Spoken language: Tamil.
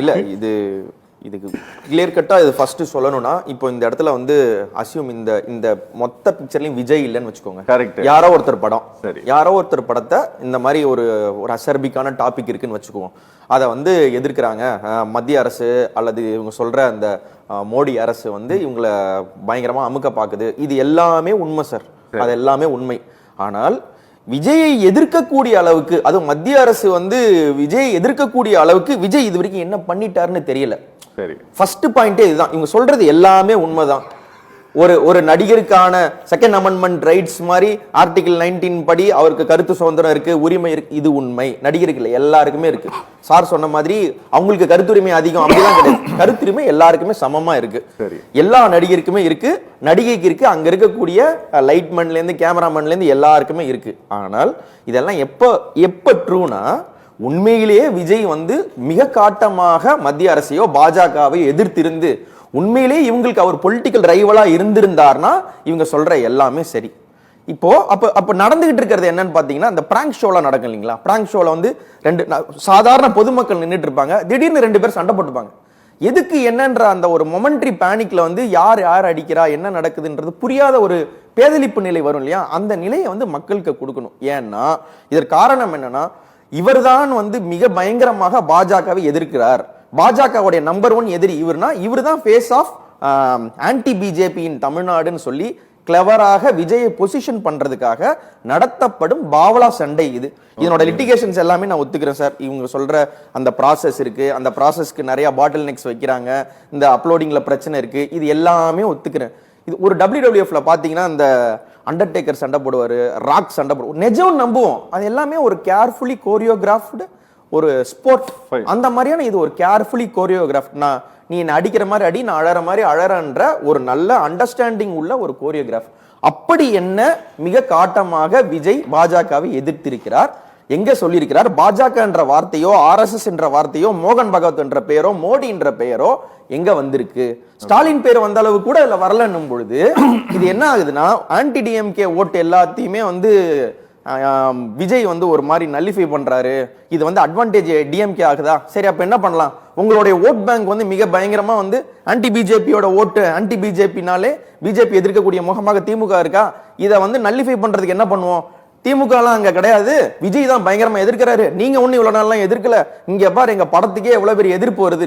இல்ல இது இதுக்கு கிளியர் கட்டா இது ஃபர்ஸ்ட் சொல்லணும்னா, இப்போ இந்த இடத்துல வந்து அசியூம் இந்த இந்த மொத்த பிக்சர்லயும் விஜய் இல்லைன்னு வச்சுக்கோங்க. கரெக்ட். யாரோ ஒருத்தர் படம், சரி. யாரோ ஒருத்தர் படத்தை இந்த மாதிரி ஒரு ஒரு அசர்பிக்கான டாபிக் இருக்குன்னு வச்சுக்குவோம். அதை வந்து எதிர்க்கிறாங்க மத்திய அரசு அல்லது இவங்க சொல்ற அந்த மோடி அரசு வந்து இவங்களை பயங்கரமா அமுக்க பாக்குது. இது எல்லாமே உண்மை சார், அது எல்லாமே உண்மை. ஆனால் விஜயை எதிர்க்கக்கூடிய அளவுக்கு, அதுவும் மத்திய அரசு வந்து விஜயை எதிர்க்கக்கூடிய அளவுக்கு விஜய் இது வரைக்கும் என்ன பண்ணிட்டாருன்னு தெரியல. சரி, ஃபர்ஸ்ட் பாயிண்டே இதுதான். இவங்க சொல்றது எல்லாமே உண்மைதான். ஒரு நடிகருக்கான செகண்ட் அமெண்ட்மெண்ட் ரைட்ஸ் மாதிரி ஆர்டிகல் 19 படி அவருக்கு கருத்து சுதந்திரம் இருக்கு, உரிமை இருக்கு. இது உண்மை. நடிகருக்கு இல்லை, எல்லாருக்குமே இருக்கு. சார் சொன்ன மாதிரி அவங்களுக்கு கருத்துரிமை அதிகம் அப்படிலாம் கிடையாது. கருத்துரிமை எல்லாருக்குமே சமமா இருக்கு. எல்லா நடிகருக்குமே இருக்கு, நடிகைக்கு இருக்கு, அங்க இருக்கக்கூடிய லைட்மேன்ல இருந்து கேமராமேன்ல இருந்து எல்லாருக்குமே இருக்கு. ஆனால் இதெல்லாம் எப்ப ட்ரூனா, உண்மையிலேயே விஜய் வந்து மிக காட்டமாக மத்திய அரசையோ பாஜகவை எதிர்த்திருந்து உண்மையிலேயே இவங்களுக்கு அவர் பொலிட்டிக்கல் ரைவலா இருந்திருந்தார்னா இவங்க சொல்ற எல்லாமே சரி. இப்போ அப்ப நடந்துகிட்டு இருக்கிறது என்னன்னு பாத்தீங்கன்னா, இந்த பிராங்க் ஷோல நடக்கும் இல்லைங்களா? பிராங்க் ஷோல வந்து சாதாரண பொதுமக்கள் நின்றுட்டு இருப்பாங்க, திடீர்னு 2 பேர் சண்டை போட்டுப்பாங்க. எதுக்கு என்னன்ற அந்த ஒரு மொமெண்ட்ரி பேனிக்ல வந்து யார் அடிக்கிறா, என்ன நடக்குதுன்றது புரியாத ஒரு பேதலிப்பு நிலை வரும் இல்லையா? அந்த நிலையை வந்து மக்களுக்கு கொடுக்கணும். ஏன்னா இதற்கு காரணம் என்னன்னா, இவர்தான் வந்து மிக பயங்கரமாக பாஜகவை எதிர்க்கிறார். பாஜகவுடைய நம்பர் 1 எதிரி இவர்னா, இவர் தான் ஃபேஸ் ஆஃப் ஆன்டி பிஜேபி இன் தமிழ்நாடுன்னு சொல்லி கிளவராக விஜயை பொசிஷன் பண்றதுக்காக நடத்தப்படும் பாவலா சண்டை இது. இதனோட லிட்டிகேஷன்ஸ் எல்லாமே நான் ஒத்துக்கிறேன் சார். இவங்க சொல்ற அந்த ப்ராசஸ் இருக்கு, அந்த ப்ராசஸ்க்கு நிறைய பாட்டில் நெக்ஸ் வைக்கிறாங்க, இந்த அப்லோடிங்ல பிரச்சனை இருக்கு, இது எல்லாமே ஒத்துக்கிறேன். இது ஒரு WWFல பாத்தீங்கன்னா இந்த அண்டர்டேக்கர் சண்டை போடுவாரு, ராக் சண்டை போடுவார், நிஜம் நம்புவோம். அது எல்லாமே ஒரு கேர்ஃபுல்லி கோரியோகிராஃப்டு ஒரு ஸ்போர்ட். அந்த மாதிரியான இது ஒரு கேர்ஃபுல்லி கோரியோகிராஃப். நீ என்ன அடிக்கிற மாதிரி அடி, நான் அழற மாதிரி அழறன்ற ஒரு நல்ல அண்டர்ஸ்டாண்டிங் உள்ள ஒரு கோரியோகிராஃப். அப்படி என்ன மிக காட்டமாக விஜய் பாஜகவை எதிர்த்திருக்கிறார். எங்க சொல்லியிருக்கிறார்? பாஜக என்ற வார்த்தையோ RSS என்ற வார்த்தையோ மோகன் பகவத் என்ற பெயரோ மோடி என்ற பெயரோ எங்க வந்திருக்கு? ஸ்டாலின் பேர் வந்த அளவு கூட இல்ல வரலன்னும் பொழுது இது என்ன ஆகுதுன்னா, ஆன்டி டிஎம்கே ஓட்டு எல்லாத்தையுமே வந்து விஜய் வந்து ஒரு மாதிரி நல்லிஃபை பண்றாரு. இது வந்து அட்வான்டேஜ் டிஎம்கே ஆகுதா? சரி, அப்ப என்ன பண்ணலாம்? உங்களுடைய ஓட் பேங்க் வந்து மிக பயங்கரமா வந்து ஆன்டி பிஜேபியோட ஓட்டு, ஆன்டி பிஜேபினாலே பிஜேபி எதிர்க்கக்கூடிய முகமாக திமுக இருக்கா? இதை வந்து நல்லிஃபை பண்றதுக்கு என்ன பண்ணுவோம்? திமுக எல்லாம் அங்க கிடையாது, விஜய் தான் பயங்கரமா எதிர்க்கிறாரு. நீங்க ஒண்ணு இவ்வளவு நாள்லாம் எதிர்க்கல, இங்க பாரு எங்க படத்துக்கே எவ்வளவு பெரிய எதிர்ப்பு வருது.